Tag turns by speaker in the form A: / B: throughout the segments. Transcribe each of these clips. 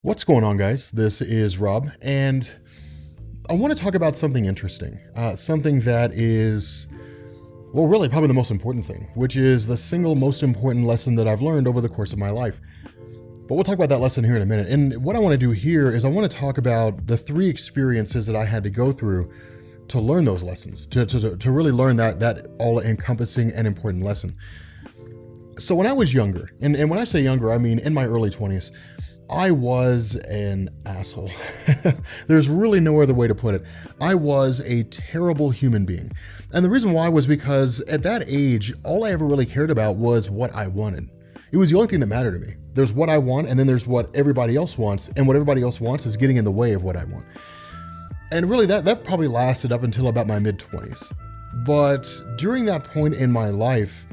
A: What's going on, guys? This is Rob, and I want to talk about something interesting. Something that is, well, really probably the most important thing, which is the single most important lesson that I've learned over the course of my life. But we'll talk about that lesson here in a minute. And what I want to do here is I want to talk about the three experiences that I had to go through to learn those lessons, to really learn that all-encompassing and important lesson. So when I was younger, and when I say younger, I mean in my early 20s, I was an asshole. There's really no other way to put it. I was a terrible human being. And the reason why was because at that age, all I ever really cared about was what I wanted. It was the only thing that mattered to me. There's what I want, and then there's what everybody else wants, and what everybody else wants is getting in the way of what I want. And really that probably lasted up until about my mid-20s. But during that point in my life,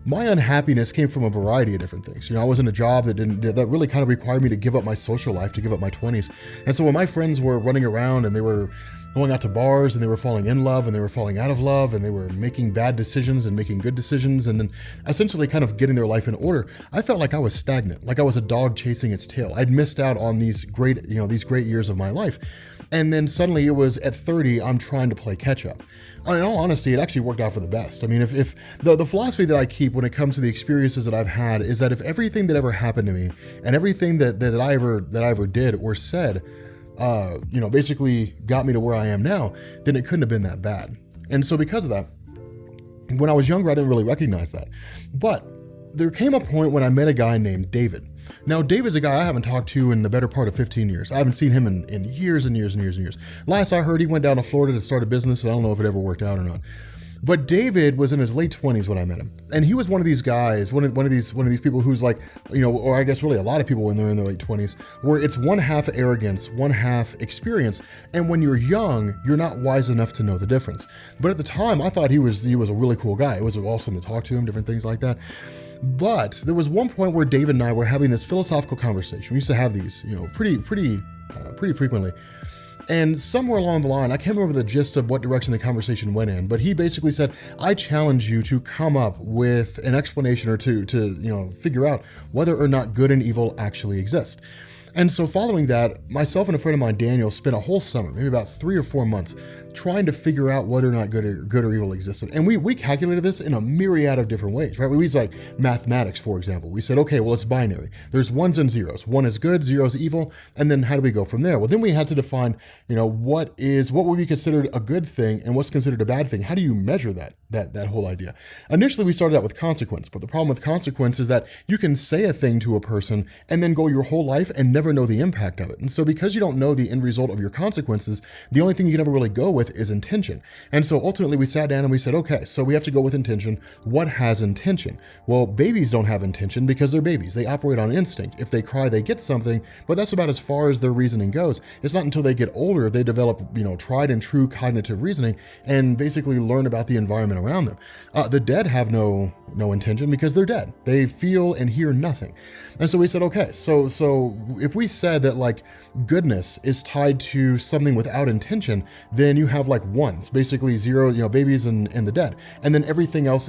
A: my unhappiness came from a variety of different things. I was in a job that really kind of required me to give up my social life, to give up my 20s. And so when my friends were running around and they were going out to bars and they were falling in love and they were falling out of love and they were making bad decisions and making good decisions and then essentially kind of getting their life in order, I felt like I was stagnant, like I was a dog chasing its tail. I'd missed out on these great years of my life. And then suddenly it was at 30, I'm trying to play catch up. In all honesty, it actually worked out for the best. I mean, if the philosophy that I keep when it comes to the experiences that I've had is that if everything that ever happened to me and everything that I ever did or said, basically got me to where I am now, then it couldn't have been that bad. And so because of that, when I was younger, I didn't really recognize that. But there came a point when I met a guy named David. Now, David's a guy I haven't talked to in the better part of 15 years. I haven't seen him in years and years and years and years. Last I heard, he went down to Florida to start a business, and I don't know if it ever worked out or not. But David was in his late 20s when I met him. And he was one of these guys, one of these people who's like, or I guess really a lot of people when they're in their late 20s, where it's one half arrogance, one half experience. And when you're young, you're not wise enough to know the difference. But at the time, I thought he was a really cool guy. It was awesome to talk to him, different things like that. But there was one point where David and I were having this philosophical conversation. We used to have these, pretty frequently. And somewhere along the line, I can't remember the gist of what direction the conversation went in, but he basically said, I challenge you to come up with an explanation or to figure out whether or not good and evil actually exist. And so following that, myself and a friend of mine, Daniel, spent a whole summer, maybe about 3 or 4 months, trying to figure out whether or not good or evil existed. And we calculated this in a myriad of different ways, right? We used like mathematics, for example. We said, okay, well, it's binary. There's ones and zeros. 1 is good, 0 is evil. And then how do we go from there? Well, then we had to define, what would be considered a good thing and what's considered a bad thing. How do you measure that whole idea? Initially, we started out with consequence, but the problem with consequence is that you can say a thing to a person and then go your whole life and never know the impact of it. And so because you don't know the end result of your consequences, the only thing you can ever really go with is intention. And so ultimately we sat down and we said, okay, so we have to go with intention. What has intention? Well, babies don't have intention because they're babies. They operate on instinct. If they cry, they get something, but that's about as far as their reasoning goes. It's not until they get older, they develop, tried and true cognitive reasoning and basically learn about the environment around them. The dead have no intention because they're dead. They feel and hear nothing. And so we said, okay, so if we said that like goodness is tied to something without intention, then you have like ones, basically zero, babies and the dead. And then everything else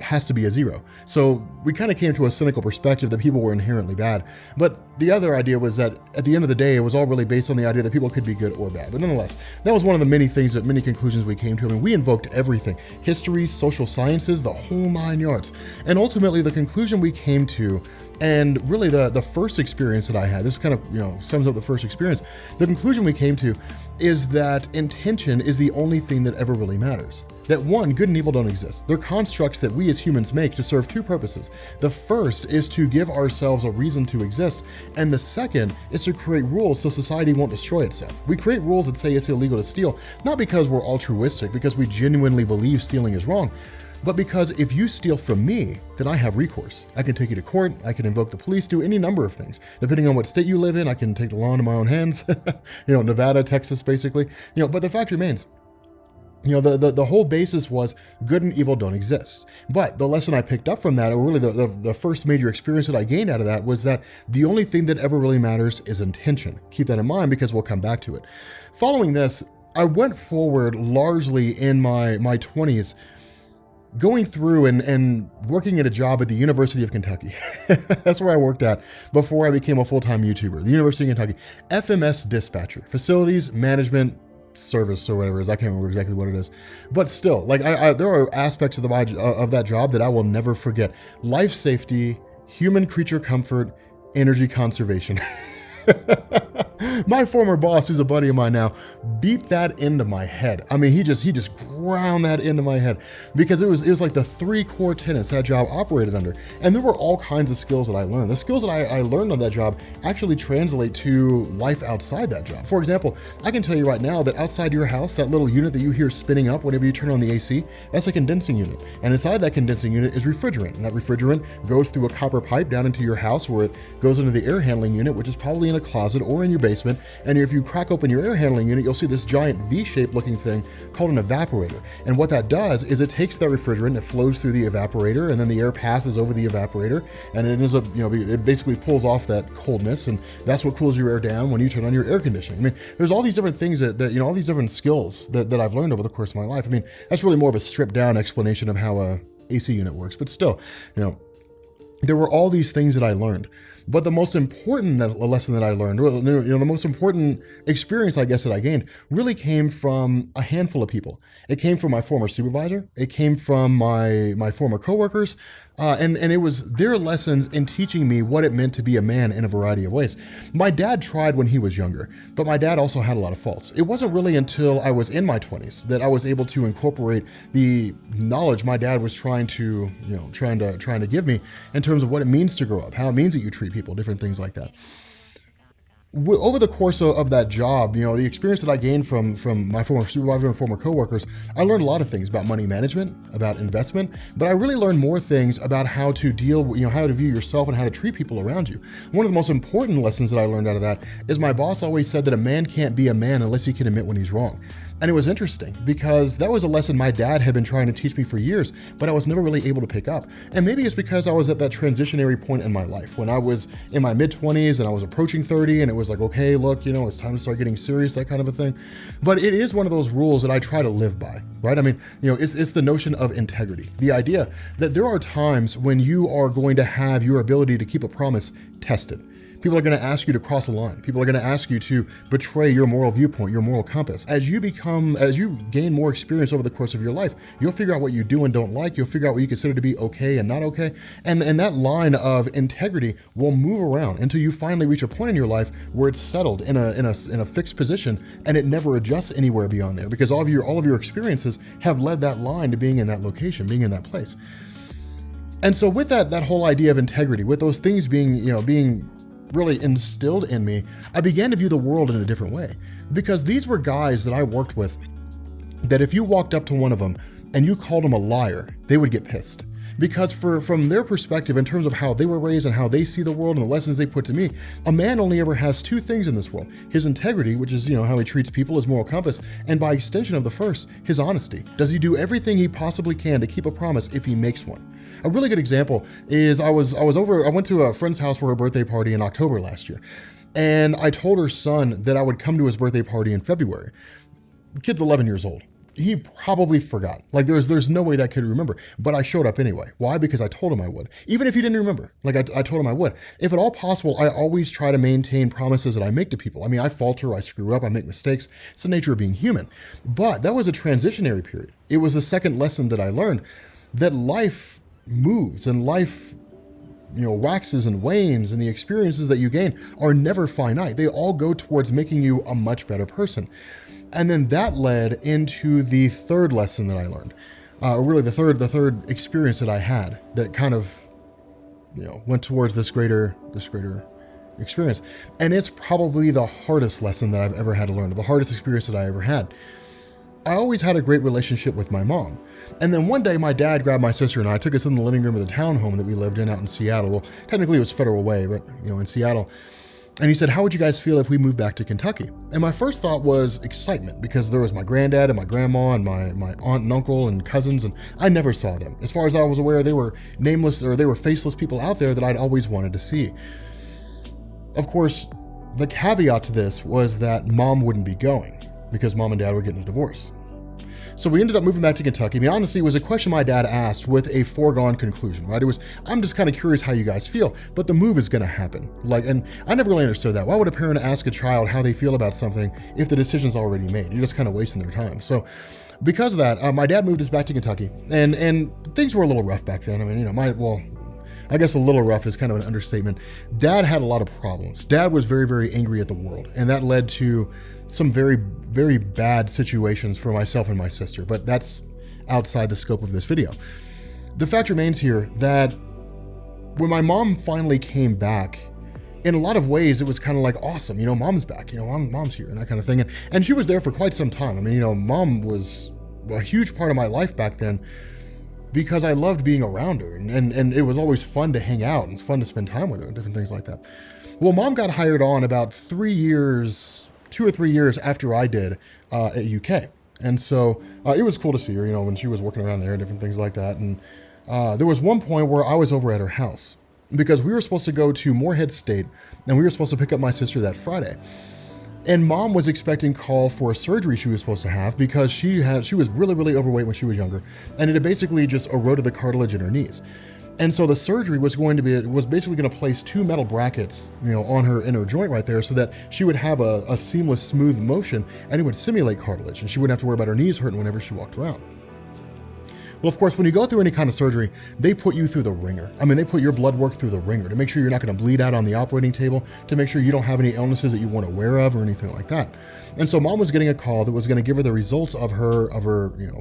A: has to be a zero. So we kind of came to a cynical perspective that people were inherently bad. But the other idea was that at the end of the day, it was all really based on the idea that people could be good or bad. But nonetheless, that was one of the many conclusions we came to. I mean, we invoked everything, history, social sciences, the whole 9 yards. And ultimately the conclusion we came to, and really the first experience that I had, this kind of, sums up the first experience. The conclusion we came to is that intention is the only thing that ever really matters. That one, good and evil don't exist. They're constructs that we as humans make to serve 2 purposes. The first is to give ourselves a reason to exist. And the second is to create rules so society won't destroy itself. We create rules that say it's illegal to steal, not because we're altruistic, because we genuinely believe stealing is wrong, but because if you steal from me, then I have recourse. I can take you to court, I can invoke the police, do any number of things. Depending on what state you live in, I can take the law into my own hands. Nevada, Texas, basically. But the fact remains, the whole basis was good and evil don't exist. But the lesson I picked up from that, or really the first major experience that I gained out of that, was that the only thing that ever really matters is intention. Keep that in mind because we'll come back to it. Following this, I went forward largely in my 20s going through and working at a job at the University of Kentucky. That's where I worked at before I became a full-time YouTuber, the University of Kentucky. FMS dispatcher, facilities management service or whatever it is. I can't remember exactly what it is, but still, like there are aspects of that job that I will never forget. Life safety, human creature comfort, energy conservation. My former boss, who's a buddy of mine now, beat that into my head. I mean, he just ground that into my head because it was like the 3 core tenets that job operated under. And there were all kinds of skills that I learned. The skills that I learned on that job actually translate to life outside that job. For example, I can tell you right now that outside your house, that little unit that you hear spinning up whenever you turn on the AC, that's a condensing unit. And inside that condensing unit is refrigerant. And that refrigerant goes through a copper pipe down into your house where it goes into the air handling unit, which is probably in a closet or in your basement. And if you crack open your air handling unit, you'll see this giant V-shaped looking thing called an evaporator. And what that does is it takes that refrigerant, it flows through the evaporator, and then the air passes over the evaporator, and it ends up, it basically pulls off that coldness, and that's what cools your air down when you turn on your air conditioning. I mean, there's all these different things that all these different skills that I've learned over the course of my life. I mean, that's really more of a stripped down explanation of how a AC unit works, but still, there were all these things that I learned. But the most important lesson that I learned, the most important experience, I guess, that I gained really came from a handful of people. It came from my former supervisor. It came from my former coworkers. And it was their lessons in teaching me what it meant to be a man in a variety of ways. My dad tried when he was younger, but my dad also had a lot of faults. It wasn't really until I was in my 20s that I was able to incorporate the knowledge my dad was trying to give me in terms of what it means to grow up, how it means that you treat people, different things like that. Over the course of that job, the experience that I gained from my former supervisor and former coworkers, I learned a lot of things about money management, about investment, but I really learned more things about how to deal with, how to view yourself and how to treat people around you. One of the most important lessons that I learned out of that is my boss always said that a man can't be a man unless he can admit when he's wrong. And it was interesting because that was a lesson my dad had been trying to teach me for years, but I was never really able to pick up. And maybe it's because I was at that transitionary point in my life when I was in my mid-20s and I was approaching 30 and it was like, okay, look, it's time to start getting serious, that kind of a thing. But it is one of those rules that I try to live by, right? I mean, it's the notion of integrity. The idea that there are times when you are going to have your ability to keep a promise tested. People are going to ask you to cross a line. People are going to ask you to betray your moral viewpoint, your moral compass. As you gain more experience over the course of your life, you'll figure out what you do and don't like. You'll figure out what you consider to be okay and not okay. And that line of integrity will move around until you finally reach a point in your life where it's settled in a fixed position and it never adjusts anywhere beyond there because all of your experiences have led that line to being in that location, being in that place. And so with that whole idea of integrity, with those things being really instilled in me, I began to view the world in a different way because these were guys that I worked with that if you walked up to one of them and you called them a liar, they would get pissed. Because from their perspective, in terms of how they were raised and how they see the world and the lessons they put to me, a man only ever has 2 things in this world. His integrity, which is, how he treats people, his moral compass, and by extension of the first, his honesty. Does he do everything he possibly can to keep a promise if he makes one? A really good example is I went to a friend's house for her birthday party in October last year. And I told her son that I would come to his birthday party in February. The kid's 11 years old. He probably forgot. Like there's no way that kid would remember, but I showed up anyway. Why? Because I told him I would. Even if he didn't remember, I told him I would. If at all possible, I always try to maintain promises that I make to people. I mean, I falter, I screw up, I make mistakes. It's the nature of being human. But that was a transitionary period. It was the second lesson that I learned that life moves and life waxes and wanes, and the experiences that you gain are never finite. They all go towards making you a much better person. And then that led into the third lesson that I learned, or really the third experience that I had that kind of, went towards this greater experience. And it's probably the hardest lesson that I've ever had to learn, the hardest experience that I ever had. I always had a great relationship with my mom. And then one day my dad grabbed my sister and I, took us in the living room of the townhome that we lived in out in Seattle. Well, technically it was Federal Way, but in Seattle. And he said, how would you guys feel if we moved back to Kentucky? And my first thought was excitement because there was my granddad and my grandma and my aunt and uncle and cousins, and I never saw them. As far as I was aware, they were nameless or they were faceless people out there that I'd always wanted to see. Of course, the caveat to this was that mom wouldn't be going because mom and dad were getting a divorce. So we ended up moving back to Kentucky. I mean, honestly, it was a question my dad asked with a foregone conclusion, right? It was, I'm just kind of curious how you guys feel, but the move is going to happen. Like, and I never really understood that. Why would a parent ask a child how they feel about something if the decision's already made? You're just kind of wasting their time. So because of that, my dad moved us back to Kentucky, and things were a little rough back then. I mean, I guess a little rough is kind of an understatement. Dad had a lot of problems. Dad was very, very angry at the world, and that led to some very, very bad situations for myself and my sister, but that's outside the scope of this video. The fact remains here that when my mom finally came back, in a lot of ways, it was kind of like, awesome, mom's back, mom's here and that kind of thing. And she was there for quite some time. I mean, mom was a huge part of my life back then because I loved being around her, and it was always fun to hang out and fun to spend time with her and different things like that. Well, mom got hired on about 2 or 3 years after I did at UK. And so it was cool to see her, when she was working around there and different things like that. And there was one point where I was over at her house because we were supposed to go to Morehead State, and we were supposed to pick up my sister that Friday. And mom was expecting call for a surgery she was supposed to have because she was really, really overweight when she was younger, and it had basically just eroded the cartilage in her knees. And so the surgery was basically going to place 2 metal brackets, on her inner joint right there, so that she would have a seamless, smooth motion, and it would simulate cartilage, and she wouldn't have to worry about her knees hurting whenever she walked around. Well, of course, when you go through any kind of surgery, they put you through the ringer. I mean, they put your blood work through the ringer to make sure you're not going to bleed out on the operating table, to make sure you don't have any illnesses that you weren't aware of or anything like that. And so mom was getting a call that was going to give her the results of her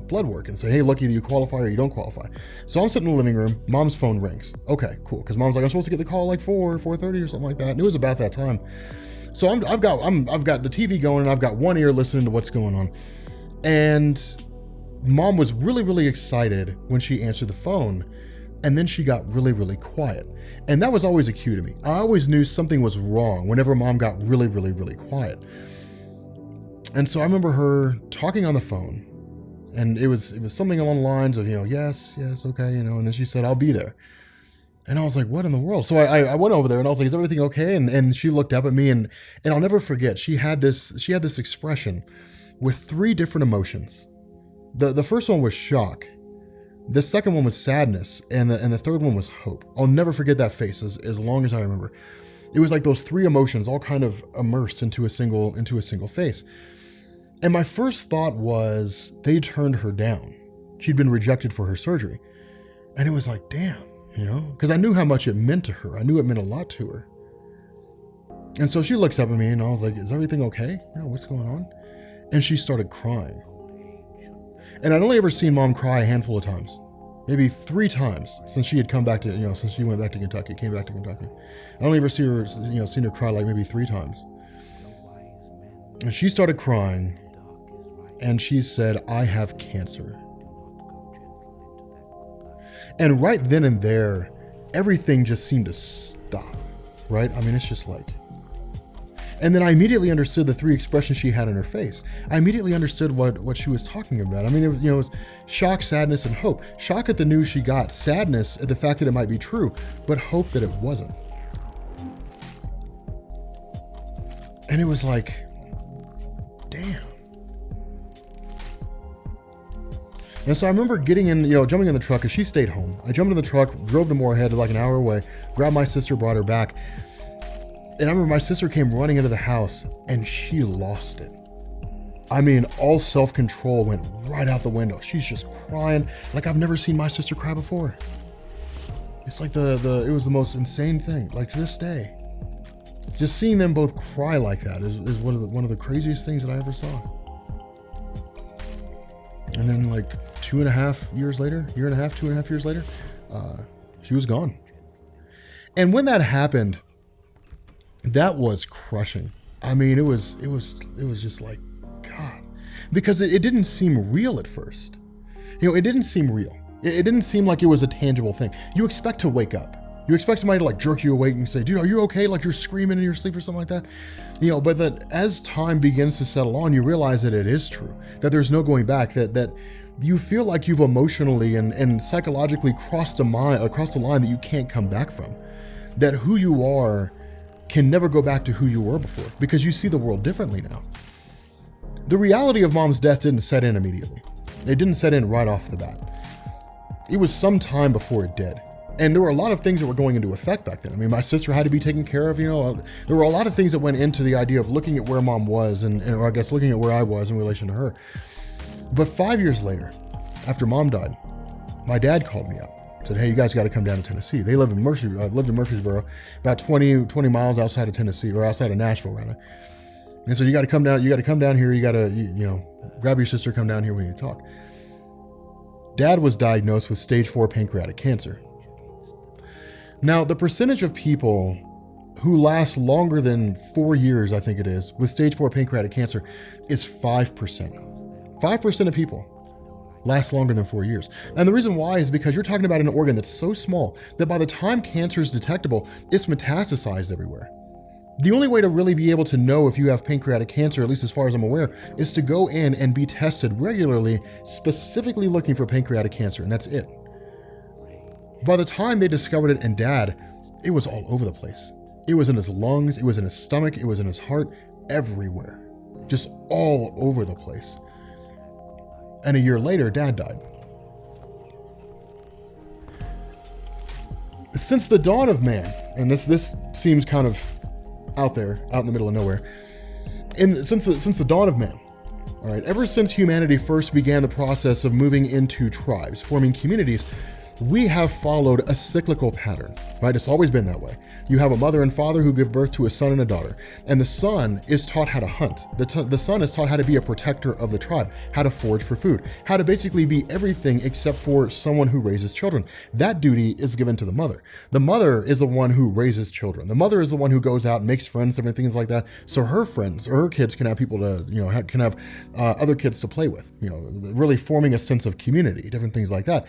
A: blood work and say, hey, look, either you qualify or you don't qualify. So I'm sitting in the living room, mom's phone rings. Okay, cool. Because mom's like, I'm supposed to get the call like 4:30 or something like that. And it was about that time. So I've got the TV going, and I've got one ear listening to what's going on. And mom was really, really excited when she answered the phone, and then she got really, really quiet. And that was always a cue to me. I always knew something was wrong whenever mom got really, really, really quiet. And so I remember her talking on the phone, and it was something along the lines of, yes, okay, and then she said, I'll be there. And I was like, what in the world? So I went over there, and I was like, is everything okay? And she looked up at me, and I'll never forget, she had this expression with 3 different emotions. The first one was shock. The second one was sadness, and the third one was hope. I'll never forget that face as long as I remember. It was like those 3 emotions all kind of immersed into a single face. And my first thought was they turned her down. She'd been rejected for her surgery. And it was like, damn, because I knew how much it meant to her. I knew it meant a lot to her. And so she looks up at me, and I was like, is everything okay? What's going on? And she started crying. And I'd only ever seen mom cry a handful of times, maybe 3 times since she had come back to, since she went back to Kentucky, came back to Kentucky. I only ever seen her cry like maybe 3 times. And she started crying, and she said, I have cancer. And right then and there, everything just seemed to stop, right? I mean, it's just like, and then I immediately understood the 3 expressions she had in her face. I immediately understood what she was talking about. I mean, it was shock, sadness, and hope. Shock at the news she got, sadness at the fact that it might be true, but hope that it wasn't. And it was like, damn. And so I remember getting in, jumping in the truck, because she stayed home. I jumped in the truck, drove to Morehead, like an hour away, grabbed my sister, brought her back. And I remember my sister came running into the house, and she lost it. I mean, all self-control went right out the window. She's just crying like I've never seen my sister cry before. It's like it was the most insane thing. Like, to this day, just seeing them both cry like that is one of the craziest things that I ever saw. And then like 2.5 years later, 2.5 years later, she was gone. And when that happened, that was crushing. I mean, it was just like, God, because it didn't seem real at first. It didn't seem real. It didn't seem like it was a tangible thing. You expect to wake up. You expect somebody to like jerk you awake and say, dude, are you okay? Like you're screaming in your sleep or something like that. But that as time begins to settle on, you realize that it is true, that there's no going back, that you feel like you've emotionally and psychologically crossed the line that you can't come back from, that who you are can never go back to who you were before because you see the world differently now. The reality of mom's death didn't set in immediately. It didn't set in right off the bat. It was some time before it did. And there were a lot of things that were going into effect back then. I mean, my sister had to be taken care of, there were a lot of things that went into the idea of looking at where mom was or I guess looking at where I was in relation to her. But 5 years later, after mom died, my dad called me up, said, hey, you guys got to come down to Tennessee. They lived in Murfreesboro, about 20 miles outside of Tennessee, or outside of Nashville rather. And so you got to come down here. You got to, grab your sister, come down here when you talk. Dad was diagnosed with stage 4 pancreatic cancer. Now, the percentage of people who last longer than 4 years, I think it is, with stage 4 pancreatic cancer is 5%. 5% of people last longer than 4 years. And the reason why is because you're talking about an organ that's so small that by the time cancer is detectable, it's metastasized everywhere. The only way to really be able to know if you have pancreatic cancer, at least as far as I'm aware, is to go in and be tested regularly, specifically looking for pancreatic cancer, and that's it. By the time they discovered it in Dad, it was all over the place. It was in his lungs, it was in his stomach, it was in his heart, everywhere. Just all over the place. And a year later, Dad died. Since the dawn of man, and this seems kind of out there, out in the middle of nowhere, since the dawn of man, all right, ever since humanity first began the process of moving into tribes, forming communities, we have followed a cyclical pattern, right? It's always been that way. You have a mother and father who give birth to a son and a daughter, and the son is taught how to hunt. The son is taught how to be a protector of the tribe, how to forage for food, how to basically be everything except for someone who raises children. That duty is given to the mother. The mother is the one who raises children. The mother is the one who goes out and makes friends, different things like that, so her friends or her kids can have people to, can have other kids to play with, really forming a sense of community, different things like that.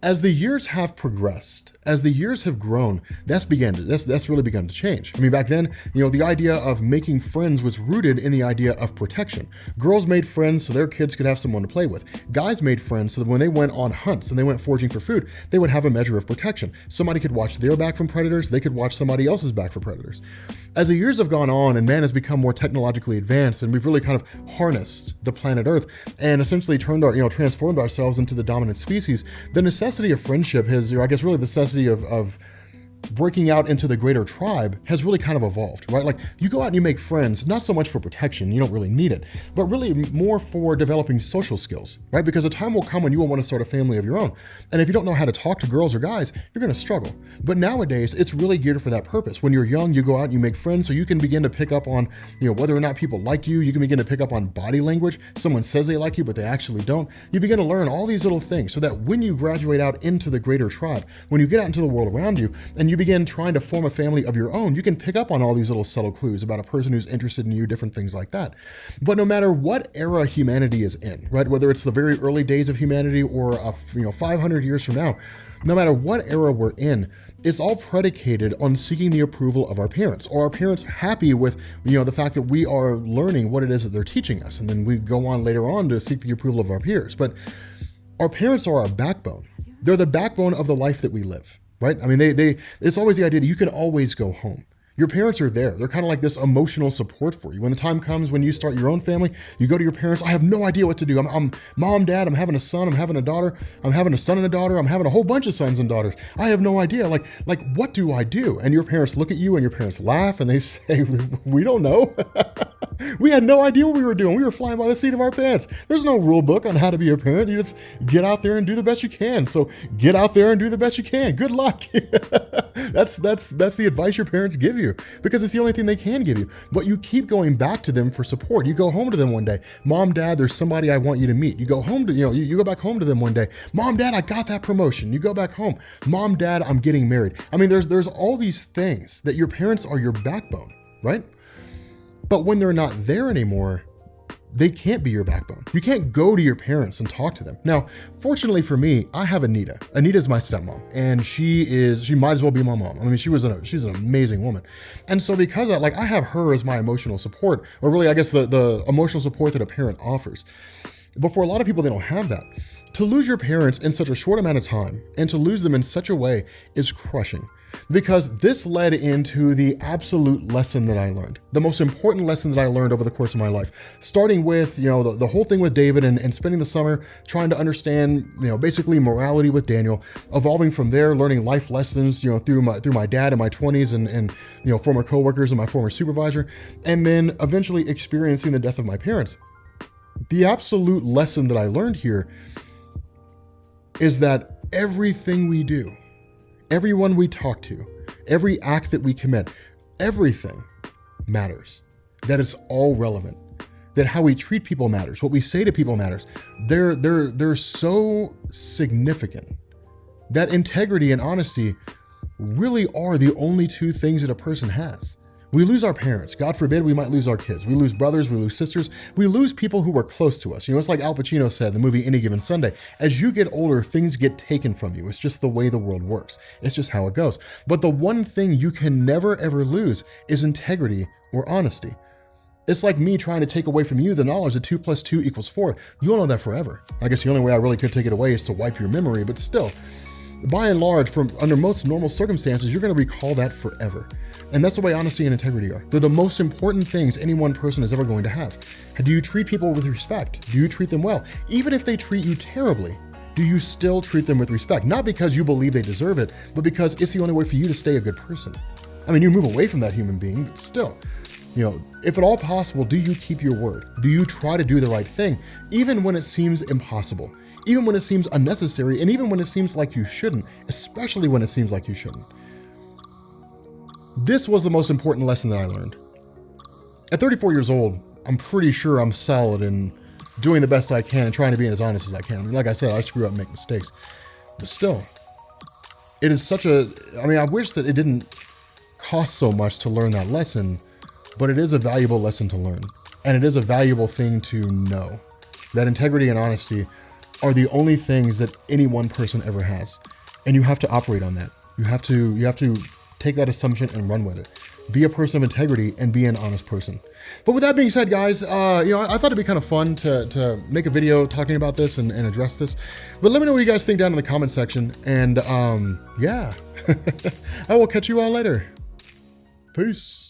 A: As the years have progressed, as the years have grown, that's really begun to change. I mean, back then, the idea of making friends was rooted in the idea of protection. Girls made friends so their kids could have someone to play with. Guys made friends so that when they went on hunts and they went foraging for food, they would have a measure of protection. Somebody could watch their back from predators, they could watch somebody else's back for predators. As the years have gone on and man has become more technologically advanced and we've really kind of harnessed the planet Earth and essentially transformed ourselves into the dominant species, the necessity of friendship has, really the necessity of breaking out into the greater tribe has really kind of evolved, right? Like you go out and you make friends, not so much for protection, you don't really need it, but really more for developing social skills, right? Because a time will come when you will want to start a family of your own. And if you don't know how to talk to girls or guys, you're going to struggle. But nowadays, it's really geared for that purpose. When you're young, you go out and you make friends so you can begin to pick up on, whether or not people like you. You can begin to pick up on body language. Someone says they like you, but they actually don't. You begin to learn all these little things so that when you graduate out into the greater tribe, when you get out into the world around you, and you begin trying to form a family of your own, you can pick up on all these little subtle clues about a person who's interested in you, different things like that. But no matter what era humanity is in, right, whether it's the very early days of humanity or 500 years from now, no matter what era we're in, it's all predicated on seeking the approval of our parents, or our parents happy with the fact that we are learning what it is that they're teaching us, and then we go on later on to seek the approval of our peers. But our parents are our backbone. They're the backbone of the life that we live. Right? I mean, it's always the idea that you can always go home. Your parents are there. They're kind of like this emotional support for you. When the time comes when you start your own family, you go to your parents. I have no idea what to do. I'm mom, dad, I'm having a son, I'm having a daughter, I'm having a son and a daughter, I'm having a whole bunch of sons and daughters. I have no idea. Like, what do I do? And your parents look at you and your parents laugh and they say, we don't know. We had no idea what we were doing. We were flying by the seat of our pants. There's no rule book on how to be a parent. You just get out there and do the best you can. So get out there and do the best you can. Good luck. That's the advice your parents give you, because it's the only thing they can give you. But you keep going back to them for support. You go home to them one day. Mom, dad, there's somebody I want you to meet. You go home to, you go back home to them one day. Mom, dad, I got that promotion. You go back home. Mom, dad, I'm getting married. I mean, there's all these things that your parents are your backbone, right? But when they're not there anymore, they can't be your backbone. You can't go to your parents and talk to them. Now, fortunately for me, I have Anita. Anita's my stepmom, and she might as well be my mom. I mean, she's an amazing woman. And so because of that, I have her as my emotional support, or really, I guess the emotional support that a parent offers. But for a lot of people, they don't have that. To lose your parents in such a short amount of time and to lose them in such a way is crushing, because this led into the absolute lesson that I learned, the most important lesson that I learned over the course of my life, starting with, the whole thing with David and spending the summer trying to understand, basically morality with Daniel, evolving from there, learning life lessons, through my dad in my 20s and former coworkers and my former supervisor, and then eventually experiencing the death of my parents. The absolute lesson that I learned here is that everything we do, everyone we talk to, every act that we commit, everything matters. That it's all relevant. That how we treat people matters. What we say to people matters. They're so significant. That integrity and honesty really are the only two things that a person has. We lose our parents. God forbid we might lose our kids. We lose brothers, we lose sisters. We lose people who were close to us. It's like Al Pacino said in the movie Any Given Sunday. As you get older, things get taken from you. It's just the way the world works. It's just how it goes. But the one thing you can never ever lose is integrity or honesty. It's like me trying to take away from you the knowledge that 2 + 2 = 4. You'll know that forever. I guess the only way I really could take it away is to wipe your memory, but still, by and large, under most normal circumstances, you're going to recall that forever. And that's the way honesty and integrity are. They're the most important things any one person is ever going to have. Do you treat people with respect? Do you treat them well? Even if they treat you terribly, do you still treat them with respect? Not because you believe they deserve it, but because it's the only way for you to stay a good person. I mean, you move away from that human being, but still, if at all possible, do you keep your word? Do you try to do the right thing, even when it seems impossible? Even when it seems unnecessary, and even when it seems like you shouldn't, especially when it seems like you shouldn't. This was the most important lesson that I learned. At 34 years old, I'm pretty sure I'm solid in doing the best I can and trying to be as honest as I can. I mean, like I said, I screw up and make mistakes. But still, it is I wish that it didn't cost so much to learn that lesson, but it is a valuable lesson to learn. And it is a valuable thing to know that integrity and honesty are the only things that any one person ever has. And you have to operate on that. You have to take that assumption and run with it. Be a person of integrity and be an honest person. But with that being said, guys, I thought it'd be kind of fun to make a video talking about this and address this. But let me know what you guys think down in the comment section. And yeah, I will catch you all later. Peace.